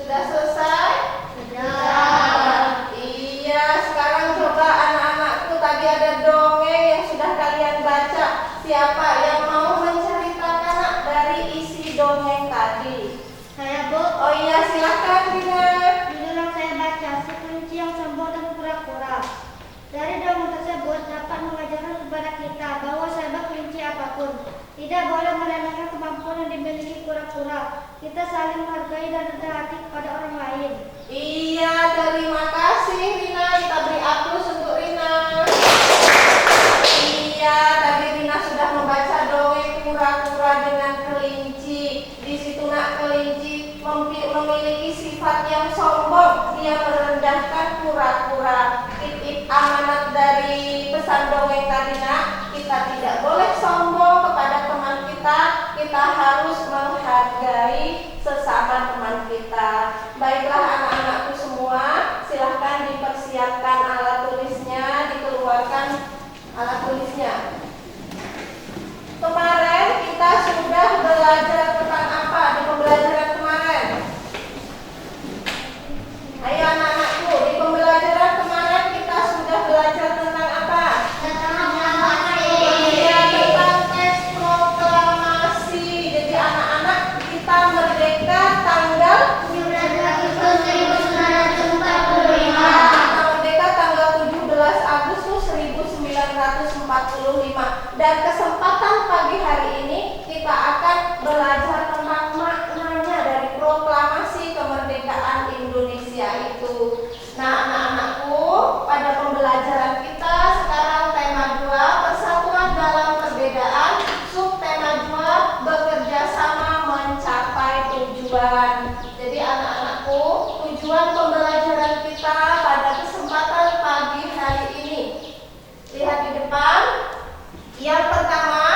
Sudah selesai? Sudah. Iya, sekarang coba anak-anakku, tadi ada dongeng yang sudah kalian baca. Siapa yang mau menceritakan Nak, dari isi dongeng tadi? Saya, Bu. Oh iya, silakan Dina. Judul yang saya baca, si kelinci yang sombong dan pura-pura. Dari dongeng tersebut dapat mengajarkan kepada kita bahwa sahabat kelinci apapun tidak boleh meremehkan kemampuan yang dimiliki pura-pura. Kita saling menghargai dan rendah hati kepada orang lain. Iya, terima kasih Rina. Kita beri aplaus untuk Rina. Iya, tadi Rina sudah membaca dongeng pura-pura dengan kelinci. Di situ Nak, kelinci memiliki sifat yang sombong. Dia merendahkan pura-pura. Amanat dari pesan dongeng tadi Nak, kita tidak boleh sombong kepada teman kita. Kita harus menghargai sesama teman kita. Baiklah anak-anakku semua, silahkan dipersiapkan alat tulisnya, dikeluarkan alat tulisnya. Kemarin kita sudah belajar tentang apa di pembelajaran kemarin? Ayo anak-anakku, di pembelajaran kemarin kita sudah belajar tentang apa? Iya, tentang teks proklamasi. Jadi anak-anak, kita merdeka tanggal Kita merdeka tanggal 17 Agustus 1945. Dan kesempatan pagi hari ini kita akan belajar tentang maknanya dari proklamasi kemerdekaan Indonesia itu. Nah, anak-anakku, pada pembelajaran kita sekarang tema 2, persatuan dalam perbedaan, subtema 2, bekerja sama mencapai tujuan. Jadi anak-anakku, tujuan pembelajaran kita pada kesempatan pagi hari ini. Lihat di depan. Yang pertama,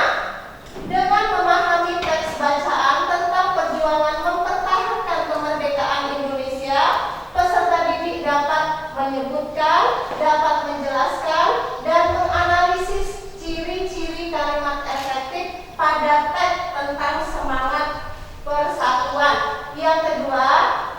dengan memahami teks bacaan tentang perjuangan mempertahankan kemerdekaan Indonesia, peserta didik dapat menyebutkan, dapat menjelaskan, dan menganalisis ciri-ciri kalimat efektif pada teks tentang semangat persatuan. Yang kedua,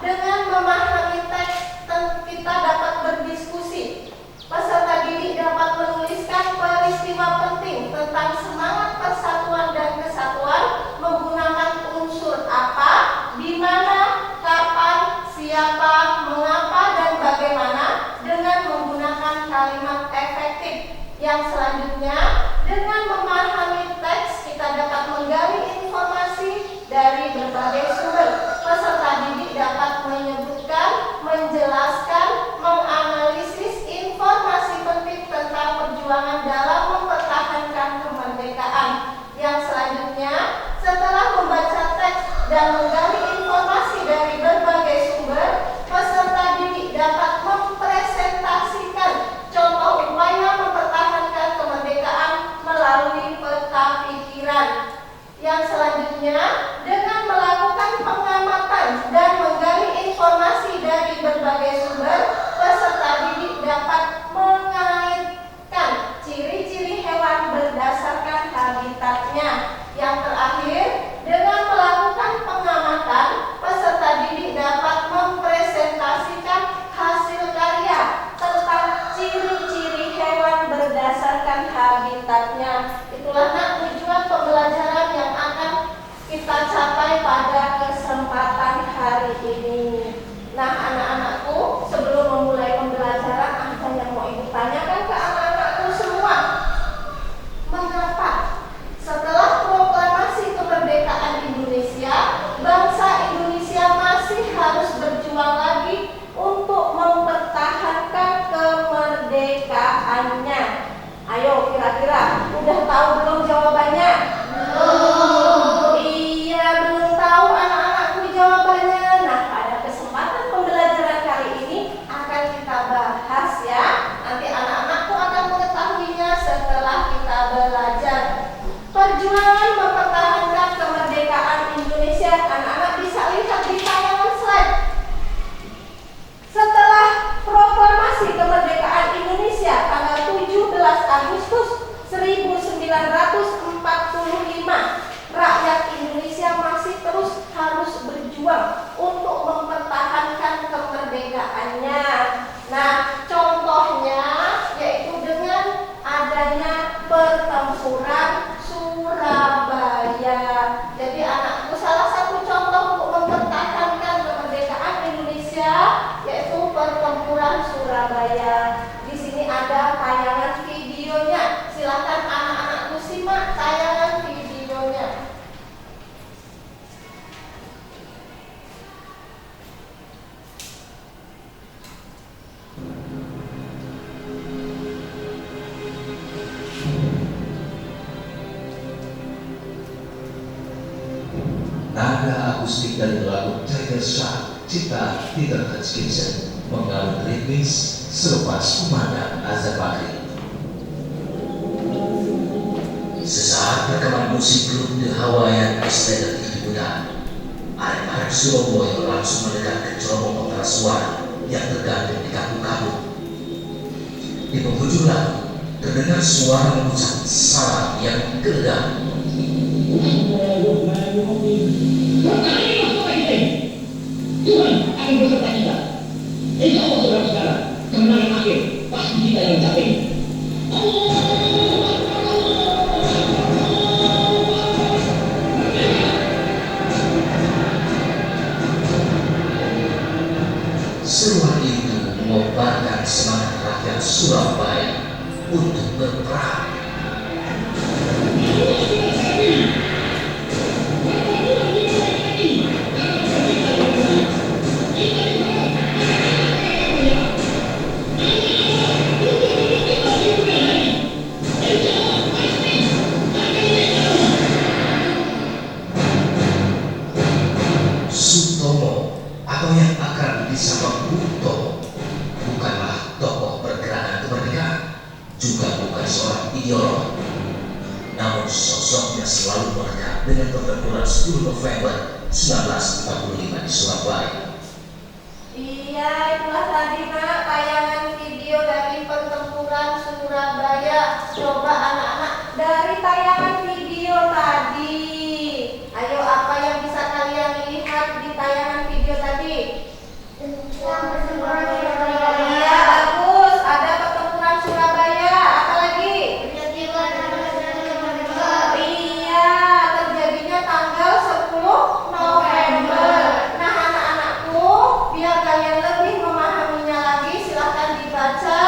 dengan memahami teks kita dapat berdiskusi. Peserta didik dapat menuliskan peristiwa penting tentang semangat persatuan dan kesatuan menggunakan unsur apa, di mana, kapan, siapa, mengapa, dan bagaimana dengan menggunakan kalimat efektif. Yang selanjutnya, dengan memahami teks kita dapat menggali informasi dari berbagai sumber. Peserta didik dapat menyebutkan, menjelaskan, menganalisis informasi penting tentang perjuangan dalam mempertahankan kemerdekaan. Yang selanjutnya, setelah membaca teks dan menggali informasi dari berbagai sumber, peserta didik dapat mempresentasikan contoh upaya mempertahankan kemerdekaan melalui peta pikiran. Yang selanjutnya, dengan melakukan akustik dari lagu Tiger Shark cipta Peter Hutchinson mengalun ritmis selepas kumandang azan maghrib. Sesaat rekaman musik grup The Hawaiian Extended itu benar, arek-arek Surabaya langsung mendekat ke cerobong pengeras suara yang tergantung di kabut-kabut. Di penghujung lagu terdengar suara mengucap salam yang gelegar. Tuhan akan beserta kita. Insya Allah saudara-saudara, kemenangan akhir pasti kita yang mencapai. Seruan itu mengobarkan semangat rakyat Surabaya untuk berperang. Sutomo atau yang akrab disapa Bung bukanlah tokoh pergerakan kemerdekaan, juga bukan seorang ideolog. Namun sosoknya selalu melekat dengan pertempuran 10 November 1945 di Surabaya. Iya, itulah tadi nak tayangan video dari pertempuran Surabaya. Coba anak-anak dari tayangan video tadi. Ayo, apa yang bisa kalian lihat di tayangan video tadi? Iya, bagus. Ada pertempuran Surabaya. Apa lagi? Iya, terjadinya tanggal 10 November. Nah, anak-anakku, biar kalian lebih memahaminya lagi, silahkan dibaca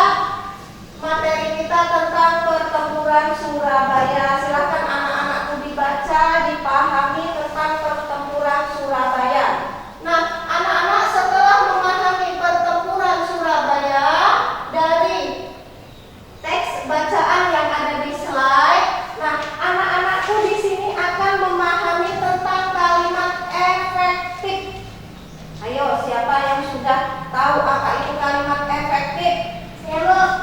materi kita tentang pertempuran Surabaya. Silahkan anak-anakku dibaca, dipahami tentang pertempuran Surabaya. Nah, anak-anak setelah memahami pertempuran Surabaya dari teks bacaan yang ada di slide, nah anak-anakku di sini akan memahami tentang kalimat efektif. Ayo, siapa yang sudah tahu apa itu kalimat efektif?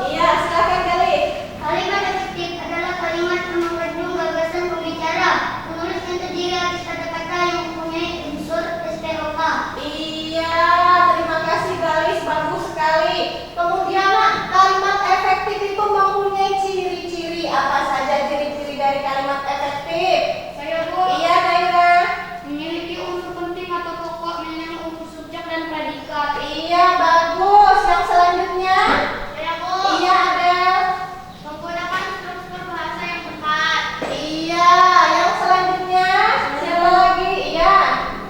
Iya, silakan Gali. Kalimat efektif adalah kalimat yang mengandung gagasan pembicara, menulis yang terdiri atas kata-kata yang mempunyai unsur SPOK. Iya, terima kasih Galis, bagus sekali. Kemudian nak, kalimat efektif itu mempunyai ciri-ciri. Apa saja ciri-ciri dari kalimat efektif? Iya, Naira. Memiliki unsur penting atau pokok yang unsur subjek dan predikat. Iya, bagus. Yang selanjutnya? Iya, ada. Menggunakan struktur bahasa yang tepat. Iya, yang selanjutnya? Siapa lagi? Iya.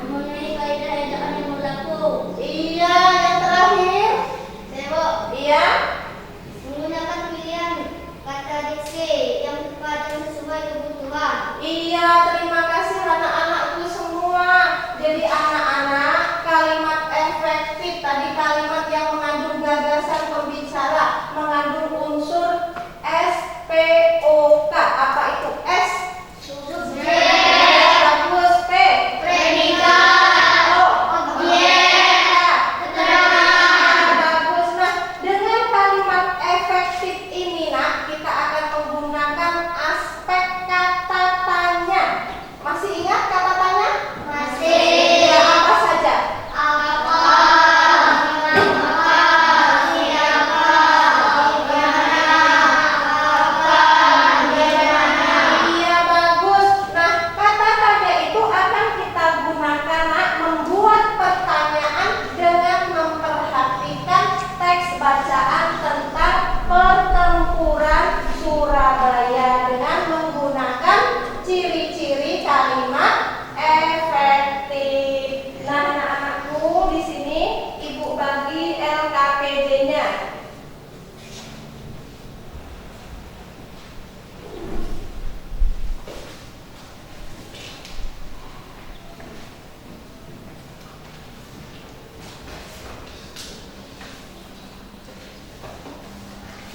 Mempunyai kaidah ejaan yang berlaku. Iya, yang terakhir? Iya. Menggunakan pilihan kata diksi yang tepat dan sesuai kebutuhan. Iya, terima kasih anak-anakku semua. Jadi anak-anak, kalimat efektif tadi kalimat yang mengandung gagasan pembicara, mengandung unsur SPOK. Apa itu S? Subjek. Bagus. P? Predikat. O? Objek. Keterangan. Bagus. Nah, dengan kalimat efektif ini nak, kita akan menggunakan aspek kata tanya. Masih ingat kata tanya? Masih. Ya, apa saja? Apa? Siapa? Iya, bagus. Nah, kata tanya itu akan kita gunakan nak membuat pertanyaan dengan memperhatikan teks bacaan tentang pertempuran Surabaya dengan menggunakan ciri-ciri kalimat efektif. Nah, anak-anakku, di sini Ibu bagi LKPD-nya.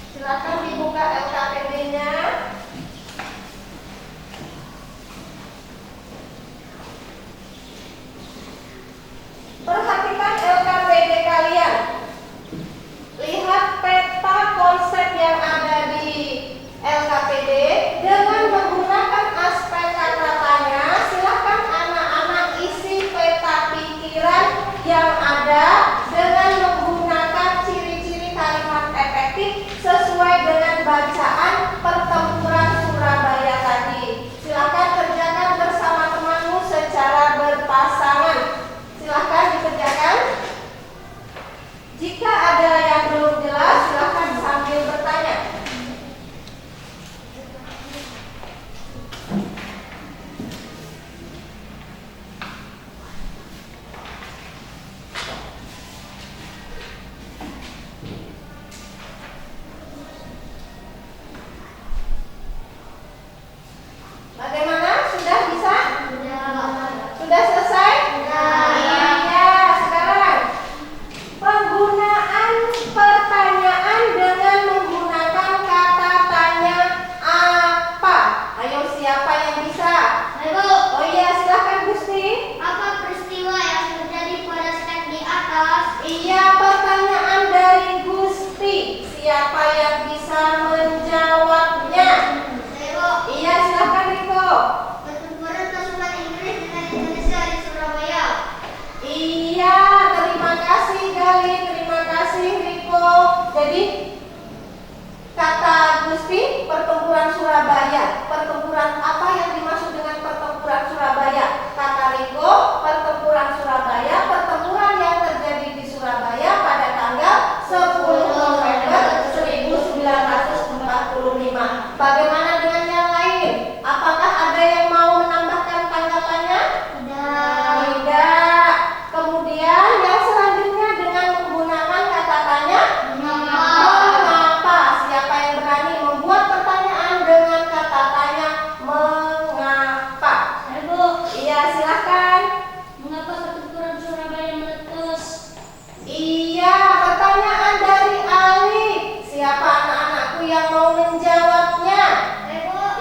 Silakan dibuka LKPD-nya. Iya, pertanyaan dari Gusti. Siapa yang bisa menjawabnya? Saya, Iya, silakan Riko. pertempuran pasukan Inggris dengan Indonesia di Surabaya. Iya, terima kasih Gali, terima kasih Riko. Jadi kata Gusti, pertempuran Surabaya. Pertempuran apa yang dimaksud dengan pertempuran Surabaya? Kata Riko, pertempuran Surabaya, pertempuran yang terjadi di Surabaya pada tanggal 10 November 1945. Bagaimana dengan yang lain? Apakah ada yang mau menambahkan tanggapannya? Tidak. Kemudian yang selanjutnya dengan menggunakan kata tanya. Mengapa? Siapa yang berani membuat pertanyaan dengan kata tanya mengapa? Iya, silakan. Mengapa pertempuran Surabaya meletus? Iya, pertanyaan dari Ali. Siapa anak-anakku yang mau menjawabnya?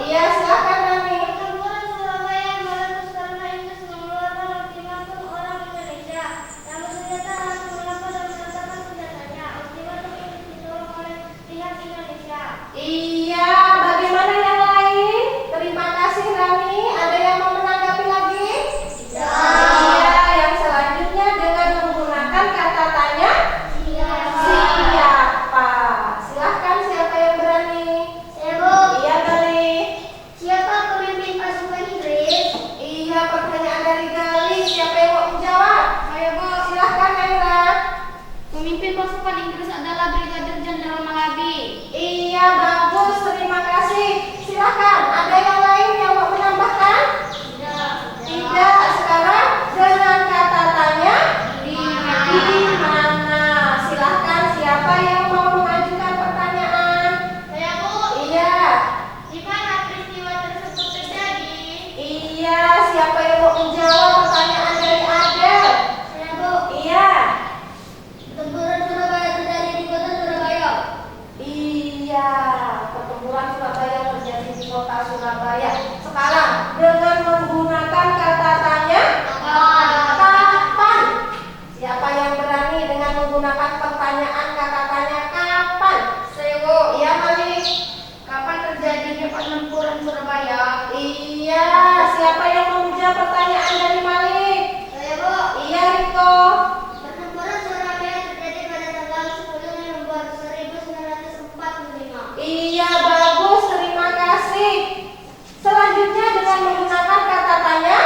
Iya, silakan Rani. Pertempuran Surabaya meletus karena Inggris mengeluarkan ultimatum orang Indonesia yang bersenjata harus mengapa dan menetapkan senjatanya. Ultimatum ini ditolak oleh pihak Indonesia. Iya, bagaimana yang lain? Terima kasih Rani. Ada yang mau menanggapi lagi? Iya, yang selanjutnya dengan menggunakan kata tanya. Siapa? Silahkan, siapa yang berani? Iya, Gali. Siapa pemimpin pasukan Inggris? Iya, pertanyaan dari Gali. Siapa yang mau menjawab? Saya, Bu. Silahkan, Naira. Pemimpin pasukan Inggris adalah Brigadir Jenderal Malabi. Iya, bagus. Terima kasih. Silahkan, ada yang lain yang mau menambahkan? Tidak. Sekarang dengan kata tanya di mana? Silahkan, siapa yang mau mengajukan pertanyaan? Saya, Bu. Iya. Di mana peristiwa tersebut terjadi? Iya, siapa yang mau menjawab pertanyaan dari Adel? Saya, Bu. Iya. Pertempuran Surabaya terjadi di kota Surabaya. Iya, pertempuran Surabaya terjadi di kota Surabaya. Sekarang dengan menggunakan kata tanya kapan? Siapa yang berani dengan menggunakan pertanyaan kata tanya kapan? Saya, Bu. Iya, Malik. Kapan terjadinya pertempuran Surabaya? Iya, siapa yang mau menjawab pertanyaan dari Malik? Saya, Bu. Iya, Riko. Pertempuran Surabaya terjadi pada tanggal 10 November 1945. Iya, bagus. Terima kasih. Selanjutnya dengan menggunakan kata tanya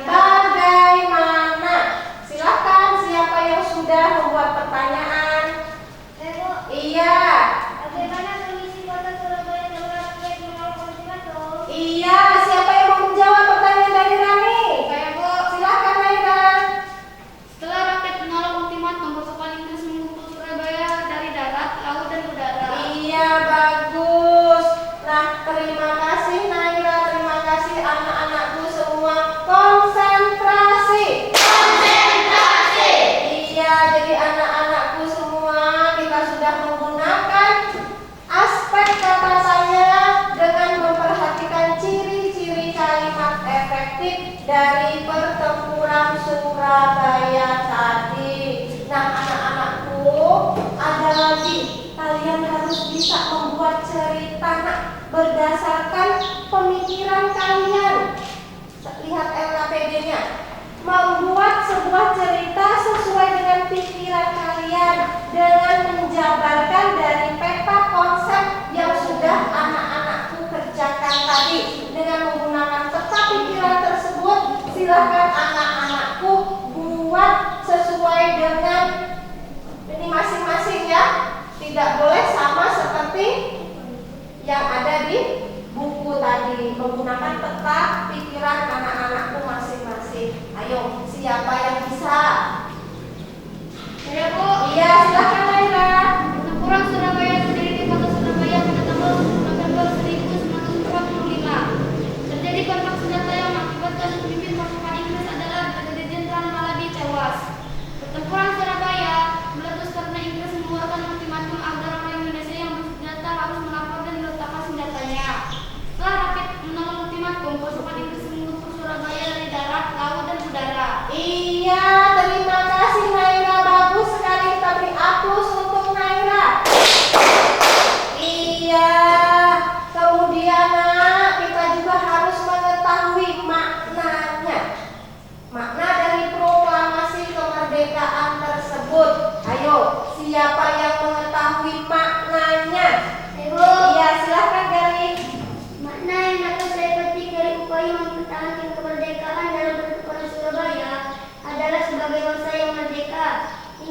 bagaimana? Silahkan, siapa yang sudah membuat pertanyaan? Saya, Bu. Iya. Bagaimana kondisi kota Surabaya setelah Kuwait menolak ultimatum? Iya, siapa yang mau menjawab pertanyaan dari Rani? Saya, Bu. Silahkan, Naira. Setelah rakyat menolak ultimatum, pasukan Inggris mengumpul Surabaya dari darat, laut, dan udara. Iya, bagus. Nah, terima kasih Naira, terima kasih anak-anakku semua. Konsentrasi. Iya, jadi anak-anakku semua kita sudah menggunakan aspek kata tanya dengan memperhatikan ciri-ciri kalimat efektif dari pertempuran Surabaya tadi. Nah, anak-anakku, ada lagi. Kalian harus bisa membuat cerita berdasarkan pemikiran kalian. Lihat LKPD-nya. Membuat sebuah cerita sesuai dengan pikiran kalian dengan menjabarkan dari peta konsep yang sudah anak-anakku kerjakan tadi. Dengan menggunakan peta pikiran tersebut, silakan anak-anakku buat sesuai dengan ini masing-masing ya. Tidak boleh sama seperti yang ada di buku tadi. Menggunakan peta pikiran anak-anakku masing-masing. Ayo, siapa yang bisa? Saya, Bu. Iya, silakan Naira. Pertempuran Surabaya terjadi di kota Surabaya pada tanggal 10 November 1945. Terjadi kontak senjata yang mengakibatkan pemimpin pasukan Inggris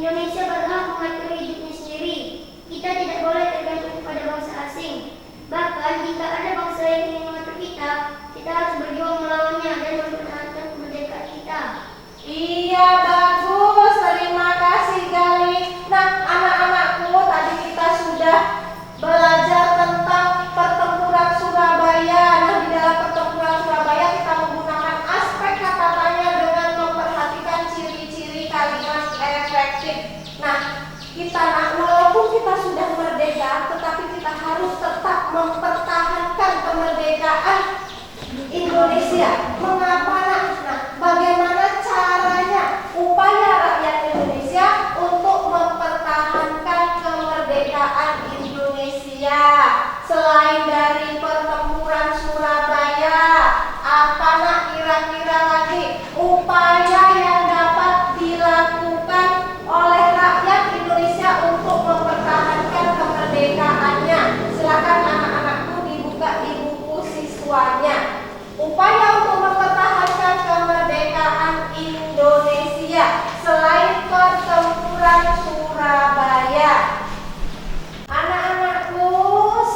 Indonesia berhak mengatur hidupnya sendiri. Kita tidak boleh tergantung pada bangsa asing. Bahkan jika ada bangsa yang ingin mengatur kita, kita harus berjuang melawannya dan mempertahankan kemerdekaan kita. Iya, bagus. Terima kasih, Gali. Nah, anak-anakku, tadi kita sudah belajar tentang pertempuran Surabaya. Nah, di dalam pertempuran Surabaya kita menggunakan aspek kata tanya dengan memperhatikan ciri-ciri kalimat efektif. Nah, walaupun kita sudah merdeka, tetapi kita harus tetap mempertahankan kemerdekaan Indonesia. Mengapa, nak? Nah, bagaimana caranya upaya rakyat Indonesia untuk mempertahankan kemerdekaan Indonesia? Selain dari pertempuran Surabaya, apa, nak, kira-kira lagi upaya yang dapat dilakukan oleh rakyat Indonesia untuk mempertahankan kemerdekaannya? Silakan anak-anakku dibuka di buku siswanya. Upaya untuk mempertahankan kemerdekaan Indonesia selain pertempuran Surabaya. Anak-anakku,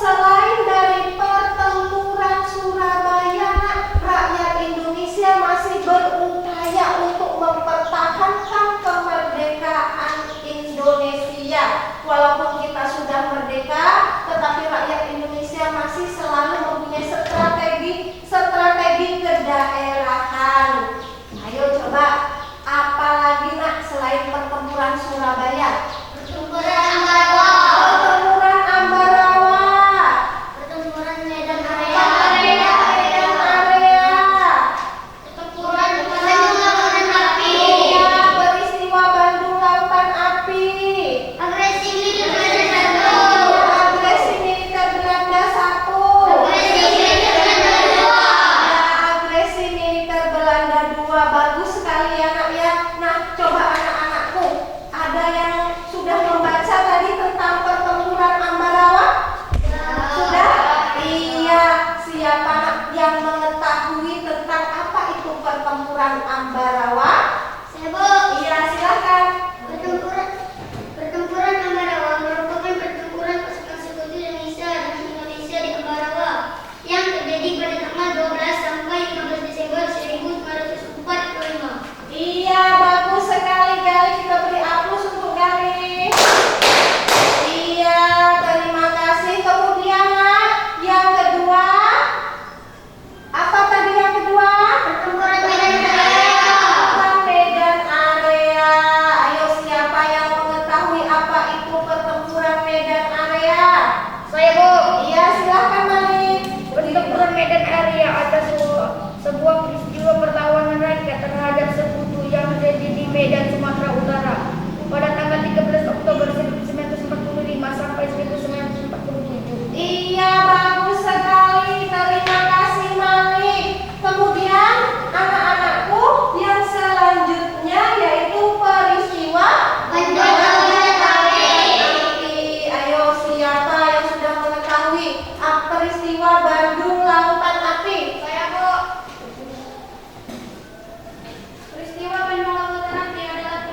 selain dari pertempuran Surabaya, rakyat Indonesia masih berupaya untuk mempertahankan kemerdekaan Indonesia. Walaupun kita sudah merdeka, tetapi rakyat Indonesia masih selalu mempunyai strategi kedaerahan. Ayo coba, apa lagi, nak, selain pertempuran Surabaya? Pertempuran Ambarawa. Pertempuran Ambarawa. Pertempuran Medan Medan Area. Pertempuran Bandung Lautan Api. Iya, peristiwa Bandung Lautan Api. Agresi militer Belanda 1. Agresi militer Belanda 1. Agresi militer Belanda 2. Agresi militer Belanda 2. Bagus sekali ya, nak, ya. Nah, coba anak-anakku, ada yang sudah membaca tadi tentang pertempuran Ambarawa? Sudah? Iya. Siapa, nak, yang mengetahui tentang apa itu pertempuran Ambarawa? Saya, Bu. Iya, silakan. Pertempuran Ambarawa merupakan pertempuran pasukan sekutu Indonesia dan Indonesia di Ambarawa yang terjadi pada tanggal 12 sampai 15 Desember 1945. Iya, bagus sekali, Gali. Kita beri aplaus untuk Gali. Iya, terima kasih. Kemudian, nak, yang kedua, apa tadi yang kedua? Pertempuran Medan Area. Pertempuran Medan Area. Ayo, siapa yang mengetahui apa itu pertempuran Medan Area? Saya, Bu. Iya, silakan, Malik. Pertempuran Medan Area adalah sebuah peristiwa perlawanan rakyat terhadap sekutu yang terjadi di Medan, Sumatera Utara pada tanggal 13 Oktober 1945 sampai 1947. Iya, bagus sekali. Terima kasih, Malik. Kemudian, anak-anakku, yang selanjutnya yaitu peristiwa Bandung Lautan Api. Ayo, siapa yang sudah mengetahui peristiwa Bandung Lautan Api? Saya, Bu. Peristiwa Bandung Lautan Api adalah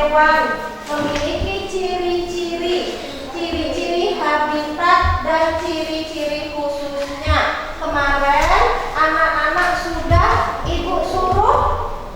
hewan memiliki ciri-ciri habitat dan ciri-ciri khususnya. Kemarin anak-anak sudah Ibu suruh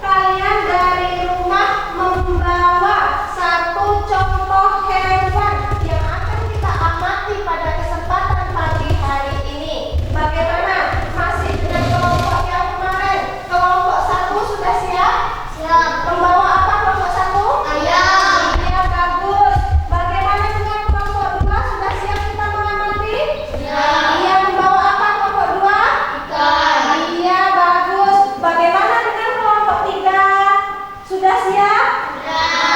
kalian dari rumah membawa satu contoh hewan yang akan kita amati pada kesempatan pagi hari ini. Bagaimana? Masih dengan kelompok yang kemarin? Kelompok 1 sudah siap? Siap. Membawa apa kelompok 1? Ayam. Iya, bagus. Bagaimana dengan kelompok 2? Sudah siap kita mengamati? Ya. Iya, membawa apa kelompok 2? Ikan. Iya, bagus. Bagaimana dengan kelompok 3? Sudah siap?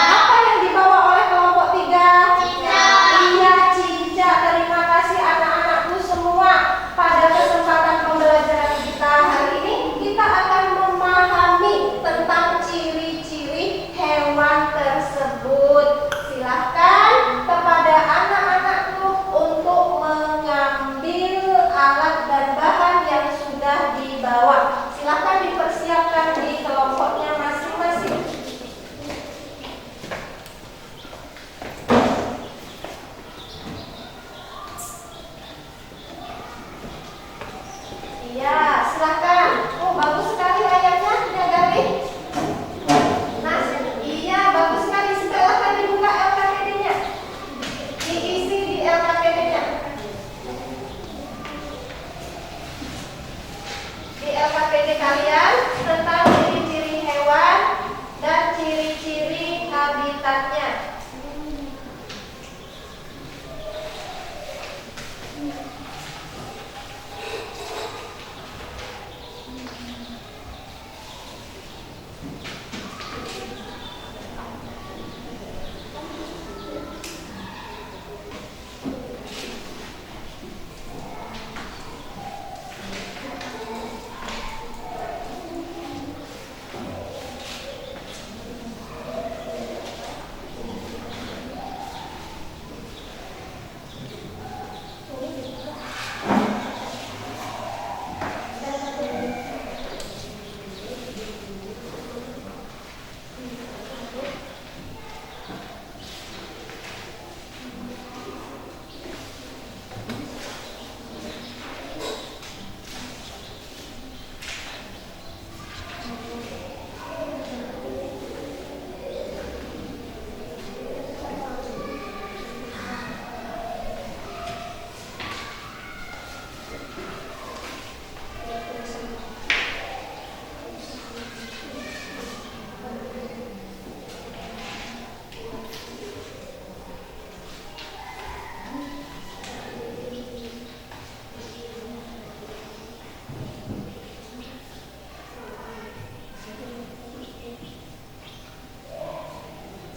Apa yang dibawa oleh kelompok 3? Cicak. Iya, cicak. Terima kasih anak-anakku semua. Pada kesempatan pembelajaran kita hari ini, kita akan memahami tentang ciri-ciri hewan tersebut. Silahkan kepada anak-anakku untuk mengambil alat dan bahan yang sudah dibawa. Silahkan dipersiapkan di kelompoknya masing-masing. Iya, silahkan. Oh, bagus sekali ayamnya, ya Gabi. Nah, iya, bagus sekali. Silahkan dibuka LKPD-nya. Diisi di LKPD-nya. Di LKPD kalian tentang ciri-ciri hewan dan ciri-ciri habitatnya.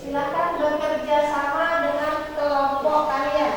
Silakan bekerja sama dengan kelompok kalian.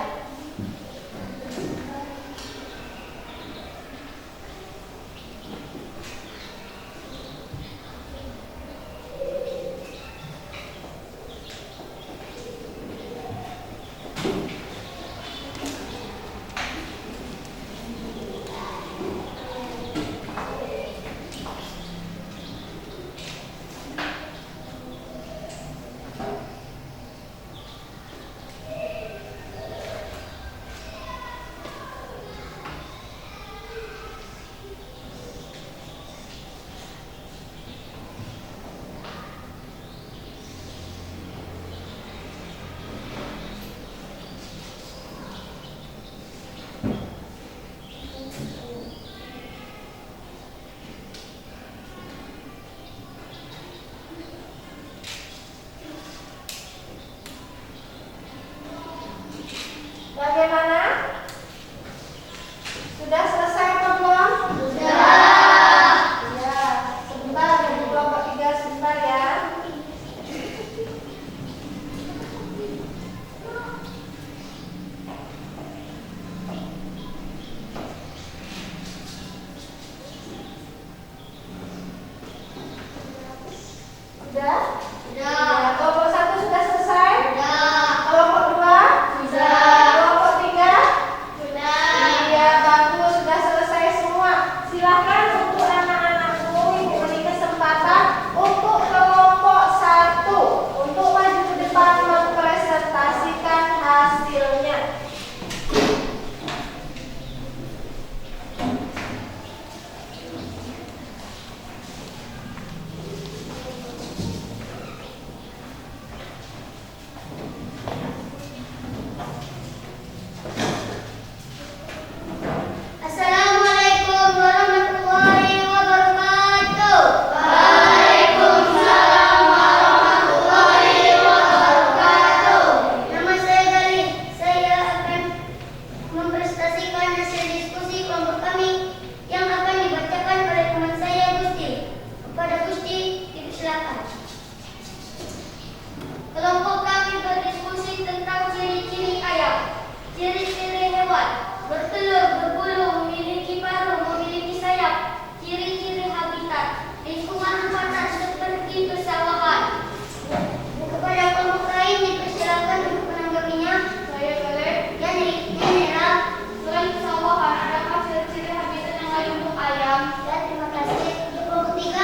ayam. Ya, terima kasih. Untuk kelompok 3.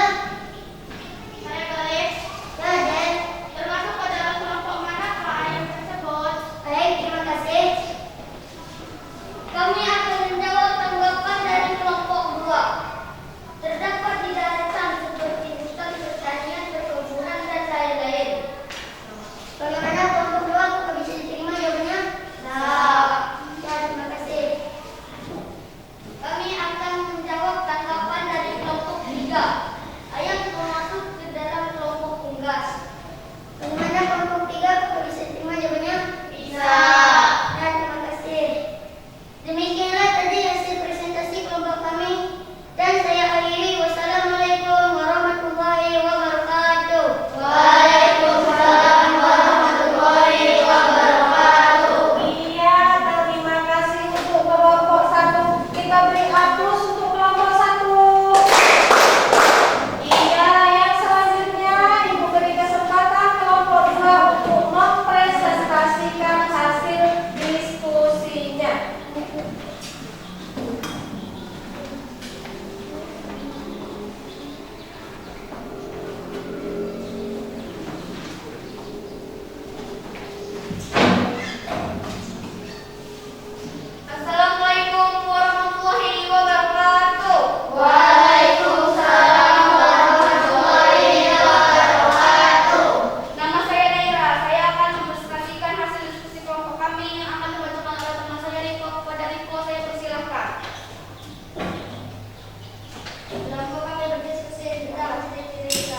Saya Galih. Ya, Dan. Termasuk pada dalam kelompok mana Pak ayam tersebut? Baik, terima kasih. Kami akan menjawab tanggapan dari kelompok 2. Terdapat di daratan seperti hutan, pertanian, perkebunan, dan lain-lain. Bagaimana kelompok 2? Apakah bisa diterima jawabannya? Ya, terima kasih. Kami akan menjawab tanggapan dari kelompok 3. Ayam termasuk ke dalam kelompok unggas. Bagaimana kelompok 3? Apakah bisa diterima jawabannya? Bisa. Ya, terima kasih. Demikianlah tadi hasil presentasi kelompok kami. Dan saya akhiri. Wassalamualaikum warahmatullahi wabarakatuh. Waalaikumsalam warahmatullahi wabarakatuh. Iya, terima kasih untuk kelompok 1. Kita beri aplaus untuk kelompok 1. Iya, yang selanjutnya Ibu beri kesempatan kelompok 2 untuk mempresentasikan hasil diskusinya. Assalamualaikum warahmatullahi wabarakatuh. Waalaikumsalam warahmatullahi wabarakatuh. Nama saya Naira. Saya akan mempresentasikan hasil diskusi kelompok kami yang akan dibacakan oleh teman saya dari kelompok Dariko. Saya persilahkan. Kelompok kami berdiskusi tentang ciri-ciri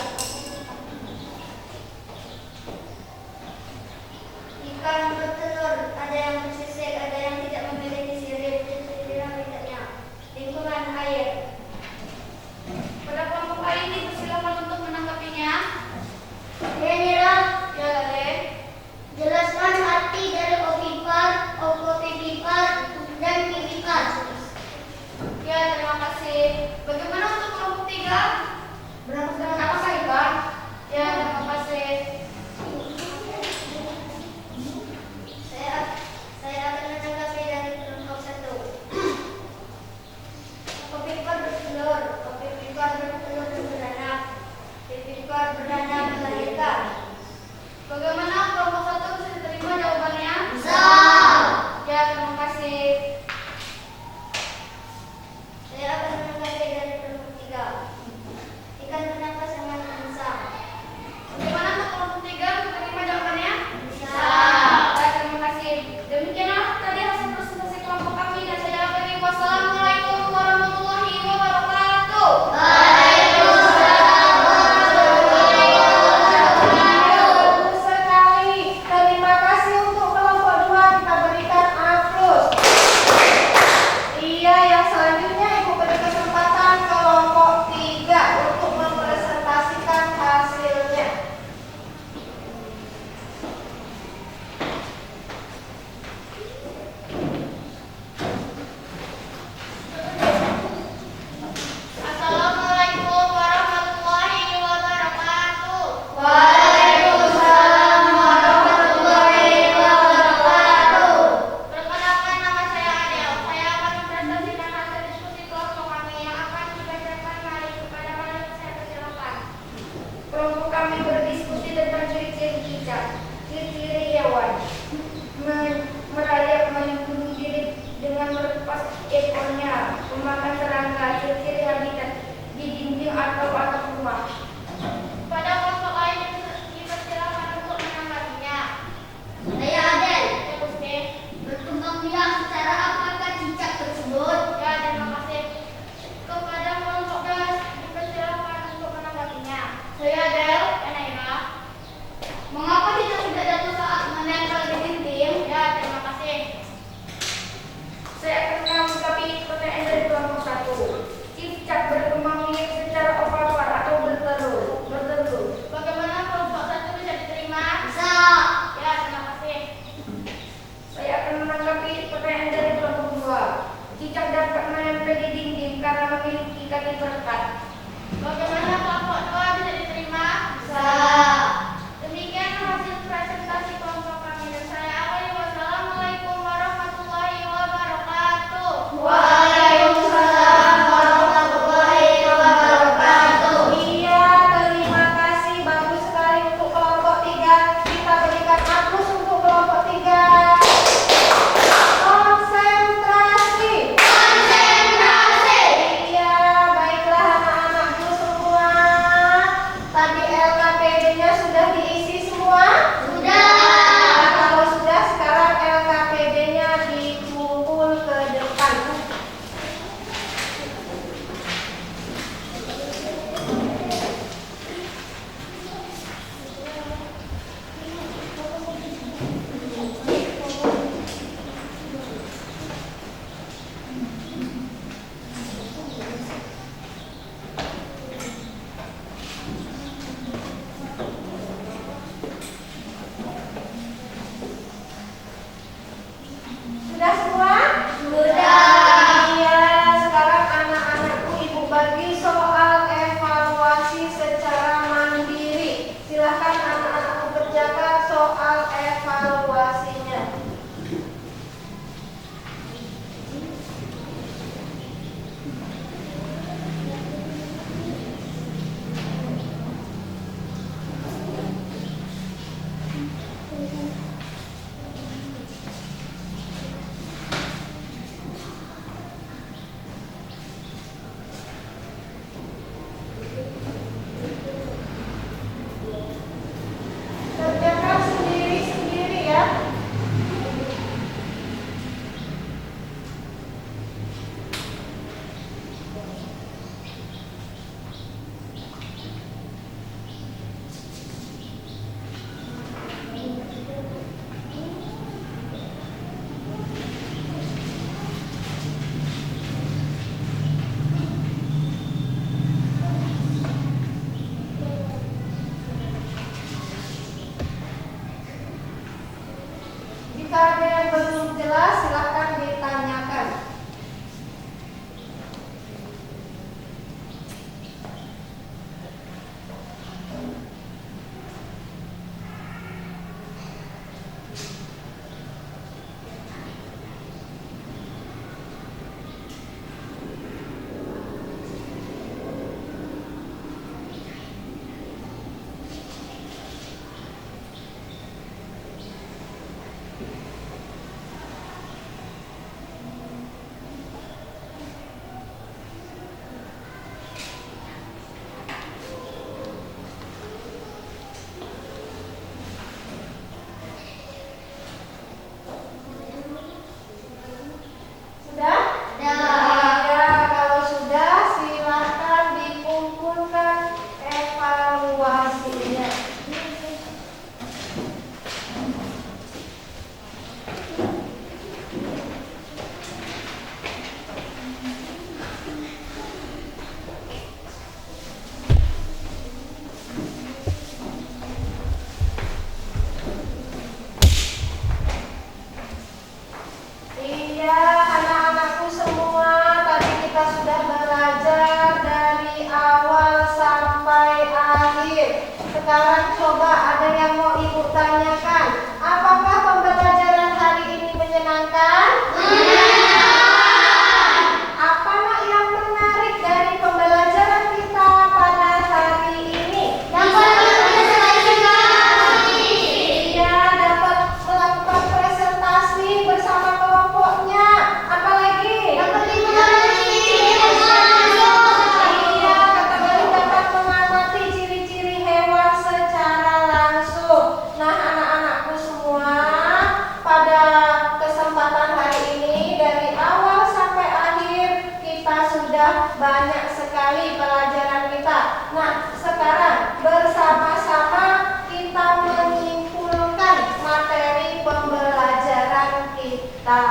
ikan bertelur. Ada yang bersisik, ada yang tidak memiliki sirip. Ciri-ciri habitatnya lingkungan air. Pada kelompok lain dipersilakan untuk menanggapinya. Ya, Nira. Ya, Lale. Jelaskan arti dari ovipar, ovovivipar, dan vivipar. Ya, terima kasih. Bagaimana untuk kelompok 3? Apakah ikan? Ya, terima kasih. Saya akan menanggapi dari kelompok 1. Ovipar bertelur, ovivipar bertelur dan beranak, vivipar beranak melahirkan. Bagaimana kelompok 1 bisa diterima jawabannya? Bisa. Ya, terima kasih. Saya akan menanggapi dari kelompok 3. Ikan bernapas dengan insang. Bagaimana untuk kelompok 3 bisa diterima jawabannya? Bisa. Baik, terima kasih. Demikianlah tadi hasil presentasi kelompok kami dan saya akhiri. Wassalamualaikum warahmatullahi wabarakatuh. Waalaikumsalam warahmatullahi wabarakatuh. Bagus sekali. Terima kasih untuk kelompok 2. Kita berikan aplaus. Iya, yang selanjutnya Ibu beri kesempatan kelompok 3 untuk mempresentasikan hasilnya. Assalamualaikum warahmatullahi wabarakatuh. Waalaikumsalam warahmatullahi wabarakatuh. Perkenalkan, nama saya Adel. Saya akan mempresentasikan hasil diskusi kelompok kami yang akan dibacakan hari kepada kalian. Saya persilakan. Kelompok kami berdiskusi tentang ciri-ciri cicak, ciri-ciri hewan, merayap melindungi diri dengan melepas ekornya, memakan serangga, ciri-ciri habitat di dinding atau atap rumah. Pada kelompok lain dipersilakan untuk menanggapinya. Saya Adel. Ya, Gusti. Berkembang biak secara apakah cicak tersebut? Ya, terima kasih. Kepada kelompok gas dipersilakan untuk menanggapinya. Saya Adel. Ya, Naira. Mengapa cicak tidak jatuh saat menempel di dinding? Ya, terima kasih. Saya akan menanggapi pertanyaan dari kelompok 1. Cicak berkembang biak secara oval atau bertelur. Bagaimana kelompok 1 bisa diterima? Bisa. Ya, terima kasih. Saya akan menanggapi pertanyaan dari kelompok 2. Cicak dapat menempel di dinding karena memiliki kaki berkat. Bagaimana kelompok 2 bisa diterima? Bisa. Demikian hasil presentasi kelompok kami dan saya akhiri. Wassalamualaikum warahmatullahi wabarakatuh. Waalaikumsalam warahmatullahi Sekarang coba ada yang mau Ibu tanyakan. Apakah pembelajaran hari ini menyenangkan? Apa nak yang menarik dari pembelajaran kita pada hari ini? Iya, dapat melakukan presentasi bersama kelompoknya. Apalagi? Iya, kembali dapat mengamati ciri-ciri hewan secara langsung. Nah, anak-anakku semua, pada kesempatan hari ini dari awal sampai akhir kita sudah banyak sekali pelajaran kita. Nah, sekarang bersama-sama kita menyimpulkan materi pembelajaran kita.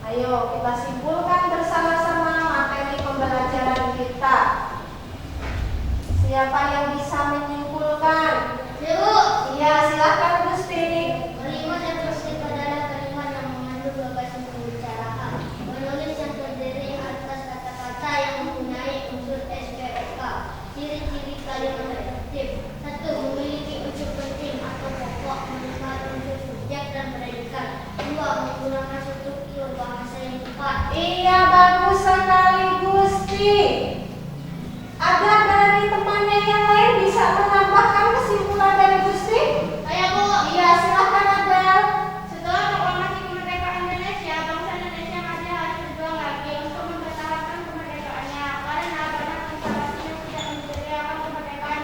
Ayo kita simpulkan bersama-sama materi pembelajaran kita. Siapa yang bisa menyimpulkan? Iya, silakan Gusti. Kalimat yang tertib adalah kalimat yang mengandung gagasan pembicaraan. Menulis yang terdiri atas kata-kata yang mempunyai unsur SPOK. Ciri-ciri kalimat tertib: 1. Memiliki unsur penting atau pokok, melihat unsur subjek dan predikat. 2. Menggunakan struktur bahasa yang tepat. Iya, bagus sekali Gusti. Ada dari temannya yang lain bisa menambahkan kesimpulan dari Gusti? Iya, silakan Adel. Setelah proklamasi kemerdekaan Indonesia, bangsa Indonesia masih harus berjuang lagi untuk mempertahankan kemerdekaannya karena banyak masyarakat yang tidak menjadikan kemerdekaan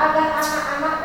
agar anak-anak